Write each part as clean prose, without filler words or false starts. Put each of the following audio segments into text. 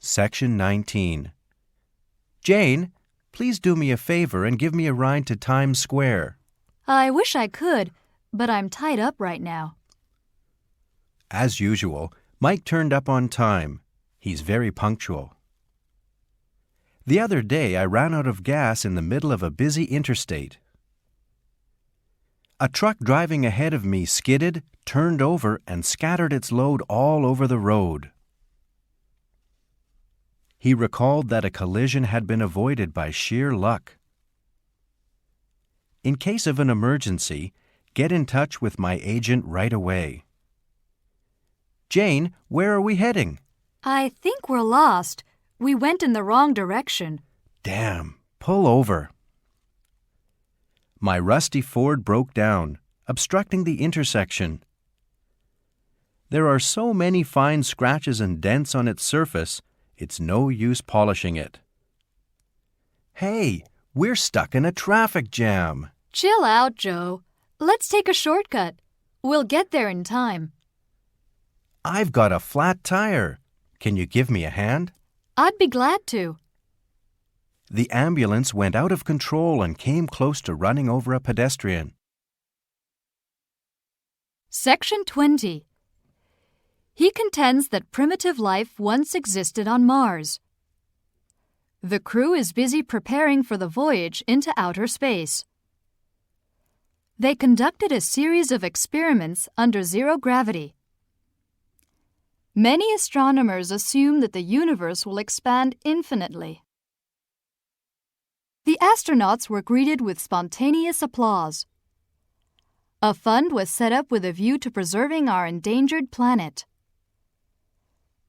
Section 19. Jane, please do me a favor and give me a ride to Times Square. I wish I could, but I'm tied up right now. As usual, Mike turned up on time. He's very punctual. The other day, I ran out of gas in the middle of a busy interstate. A truck driving ahead of me skidded, turned over, and scattered its load all over the road. He recalled that a collision had been avoided by sheer luck. In case of an emergency, get in touch with my agent right away. Jane, where are we heading? I think we're lost. We went in the wrong direction. Damn, pull over. My rusty Ford broke down, obstructing the intersection. There are so many fine scratches and dents on its surface, it's no use polishing it. Hey, we're stuck in a traffic jam. Chill out, Joe. Let's take a shortcut. We'll get there in time. I've got a flat tire. Can you give me a hand? I'd be glad to. The ambulance went out of control and came close to running over a pedestrian. Section 20. He contends that primitive life once existed on Mars. The crew is busy preparing for the voyage into outer space. They conducted a series of experiments under zero gravity. Many astronomers assume that the universe will expand infinitely. The astronauts were greeted with spontaneous applause. A fund was set up with a view to preserving our endangered planet.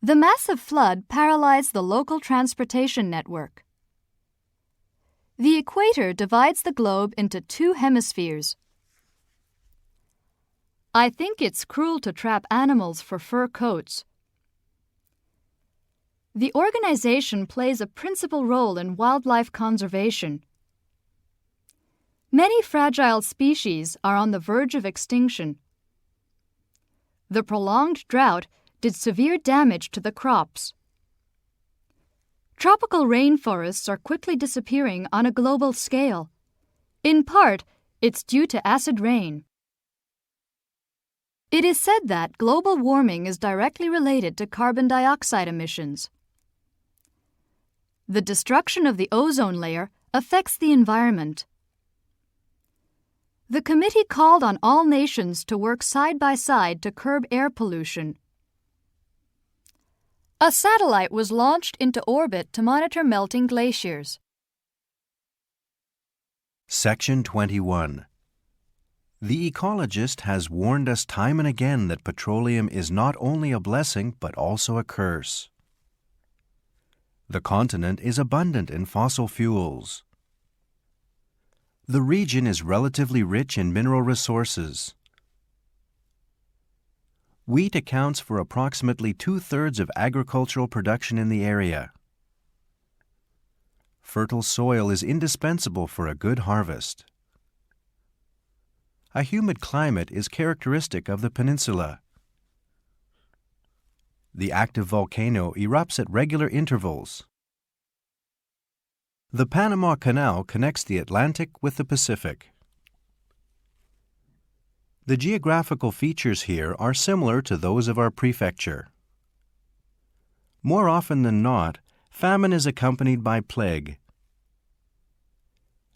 The massive flood paralyzed the local transportation network. The equator divides the globe into two hemispheres. I think it's cruel to trap animals for fur coats. The organization plays a principal role in wildlife conservation. Many fragile species are on the verge of extinction. The prolonged drought did severe damage to the crops. Tropical rainforests are quickly disappearing on a global scale. In part, it's due to acid rain. It is said that global warming is directly related to carbon dioxide emissions. The destruction of the ozone layer affects the environment. The committee called on all nations to work side by side to curb air pollution. A satellite was launched into orbit to monitor melting glaciers. Section 21. The ecologist has warned us time and again that petroleum is not only a blessing but also a curse. The continent is abundant in fossil fuels. The region is relatively rich in mineral resources. Wheat accounts for approximately 2/3 of agricultural production in the area. Fertile soil is indispensable for a good harvest. A humid climate is characteristic of the peninsula. The active volcano erupts at regular intervals. The Panama Canal connects the Atlantic with the Pacific. The geographical features here are similar to those of our prefecture. More often than not, famine is accompanied by plague.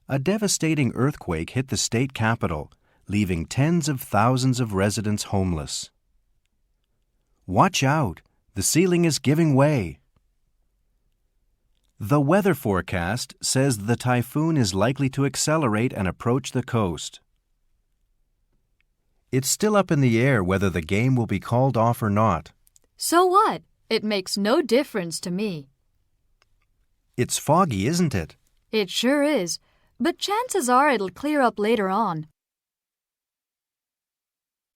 A devastating earthquake hit the state capital, leaving tens of thousands of residents homeless. Watch out! The ceiling is giving way. The weather forecast says the typhoon is likely to accelerate and approach the coast. It's still up in the air whether the game will be called off or not. So what? It makes no difference to me. It's foggy, isn't it? It sure is, but chances are it'll clear up later on.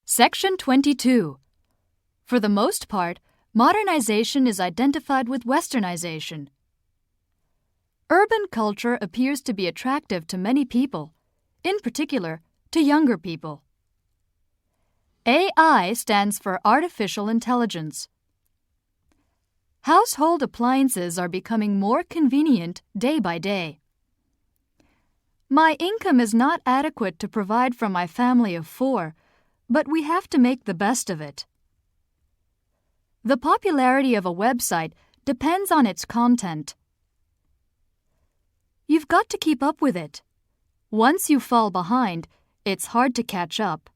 Section 22. For the most part, modernization is identified with westernization. Urban culture appears to be attractive to many people, in particular to younger people. AI stands for artificial intelligence. Household appliances are becoming more convenient day by day. My income is not adequate to provide for my family of 4, but we have to make the best of it. The popularity of a website depends on its content. You've got to keep up with it. Once you fall behind, it's hard to catch up.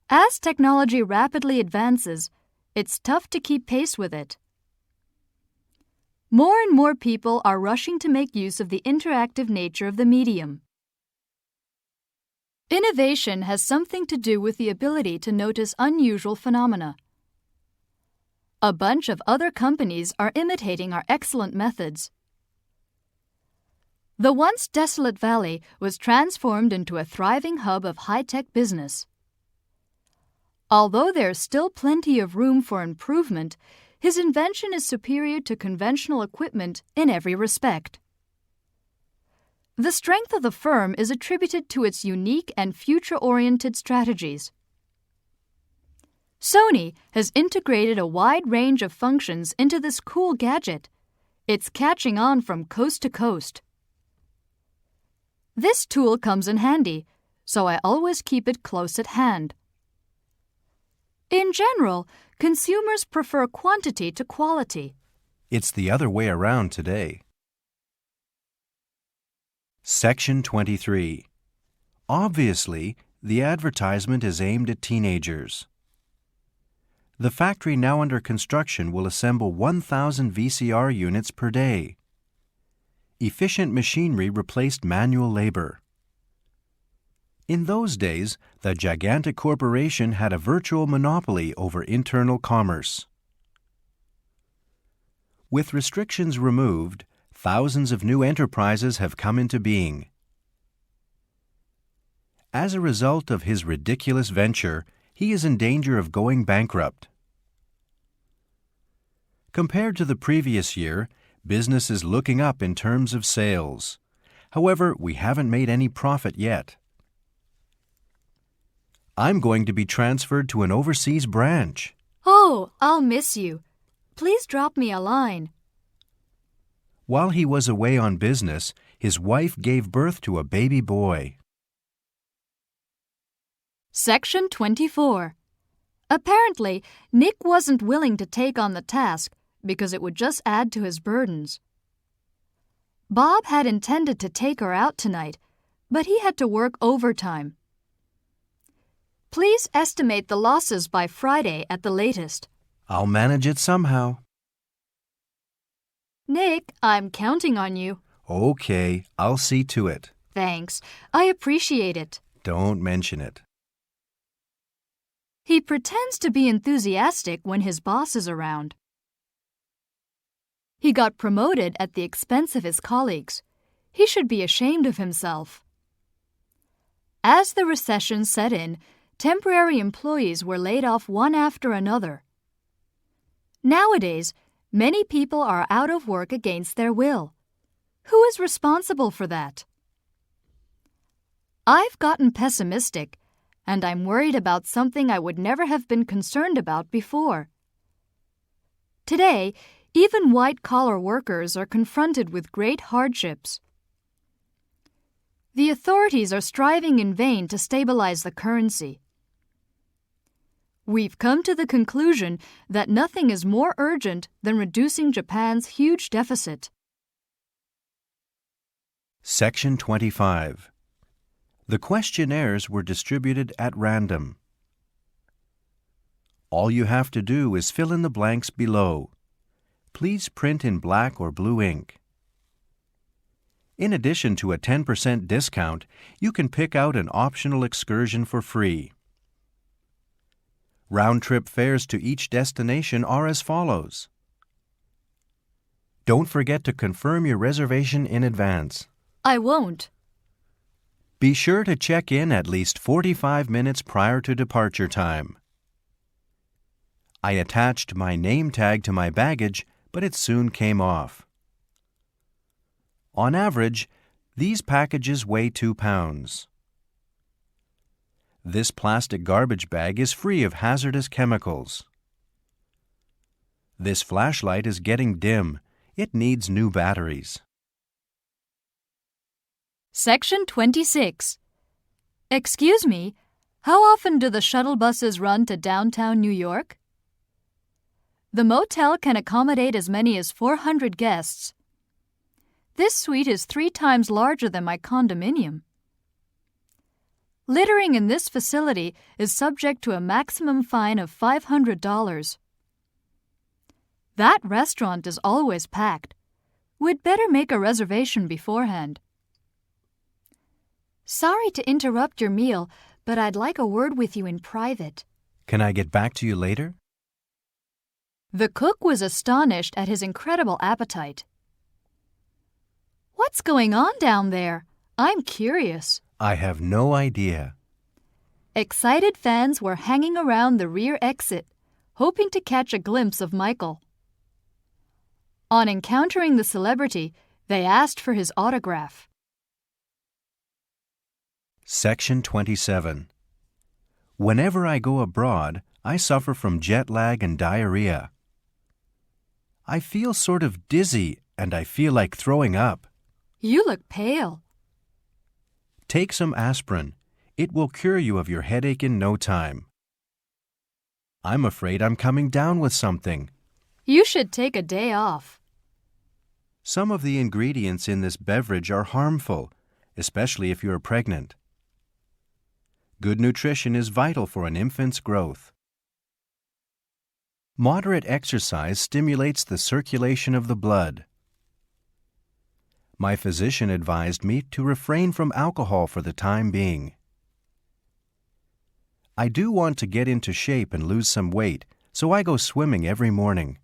As technology rapidly advances, it's tough to keep pace with it. More and more people are rushing to make use of the interactive nature of the medium. Innovation has something to do with the ability to notice unusual phenomena. A bunch of other companies are imitating our excellent methods. The once desolate valley was transformed into a thriving hub of high-tech business. Although there's still plenty of room for improvement, his invention is superior to conventional equipment in every respect. The strength of the firm is attributed to its unique and future-oriented strategies. Sony has integrated a wide range of functions into this cool gadget. It's catching on from coast to coast. This tool comes in handy, so I always keep it close at hand. In general, consumers prefer quantity to quality. It's the other way around today. Section 23. Obviously, the advertisement is aimed at teenagers. The factory now under construction will assemble 1,000 VCR units per day. Efficient machinery replaced manual labor. In those days, the gigantic corporation had a virtual monopoly over internal commerce. With restrictions removed, thousands of new enterprises have come into being. As a result of his ridiculous venture, he is in danger of going bankrupt. Compared to the previous year, business is looking up in terms of sales. However, we haven't made any profit yet. I'm going to be transferred to an overseas branch. Oh, I'll miss you. Please drop me a line. While he was away on business, his wife gave birth to a baby boy. Section 24. Apparently, Nick wasn't willing to take on the task because it would just add to his burdens. Bob had intended to take her out tonight, but he had to work overtime. Please estimate the losses by Friday at the latest. I'll manage it somehow. Nick, I'm counting on you. Okay, I'll see to it. Thanks. I appreciate it. Don't mention it. He pretends to be enthusiastic when his boss is around. He got promoted at the expense of his colleagues. He should be ashamed of himself. As the recession set in, temporary employees were laid off one after another. Nowadays, many people are out of work against their will. Who is responsible for that? I've gotten pessimistic, and I'm worried about something I would never have been concerned about before. Today, even white-collar workers are confronted with great hardships. The authorities are striving in vain to stabilize the currency. We've come to the conclusion that nothing is more urgent than reducing Japan's huge deficit. Section 25. The questionnaires were distributed at random. All you have to do is fill in the blanks below. Please print in black or blue ink. In addition to a 10% discount, you can pick out an optional excursion for free. Round-trip fares to each destination are as follows. Don't forget to confirm your reservation in advance. I won't. Be sure to check in at least 45 minutes prior to departure time. I attached my name tag to my baggage, but it soon came off. On average, these packages weigh 2 pounds. This plastic garbage bag is free of hazardous chemicals. This flashlight is getting dim. It needs new batteries. Section 26. Excuse me, how often do the shuttle buses run to downtown New York? The motel can accommodate as many as 400 guests. This suite is 3 times larger than my condominium. Littering in this facility is subject to a maximum fine of $500. That restaurant is always packed. We'd better make a reservation beforehand. Sorry to interrupt your meal, but I'd like a word with you in private. Can I get back to you later? The cook was astonished at his incredible appetite. What's going on down there? I'm curious. I have no idea. Excited fans were hanging around the rear exit, hoping to catch a glimpse of Michael. On encountering the celebrity, they asked for his autograph. Section 27. Whenever I go abroad, I suffer from jet lag and diarrhea. I feel sort of dizzy and I feel like throwing up. You look pale. Take some aspirin. It will cure you of your headache in no time. I'm afraid I'm coming down with something. You should take a day off. Some of the ingredients in this beverage are harmful, especially if you are pregnant. Good nutrition is vital for an infant's growth. Moderate exercise stimulates the circulation of the blood. My physician advised me to refrain from alcohol for the time being. I do want to get into shape and lose some weight, so I go swimming every morning.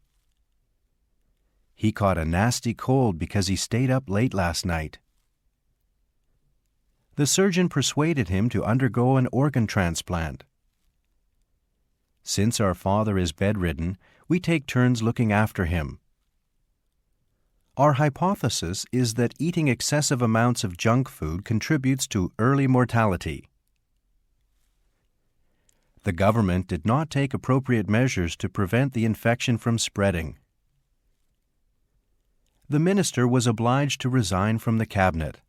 He caught a nasty cold because he stayed up late last night. The surgeon persuaded him to undergo an organ transplant. Since our father is bedridden, we take turns looking after him. Our hypothesis is that eating excessive amounts of junk food contributes to early mortality. The government did not take appropriate measures to prevent the infection from spreading. The minister was obliged to resign from the cabinet.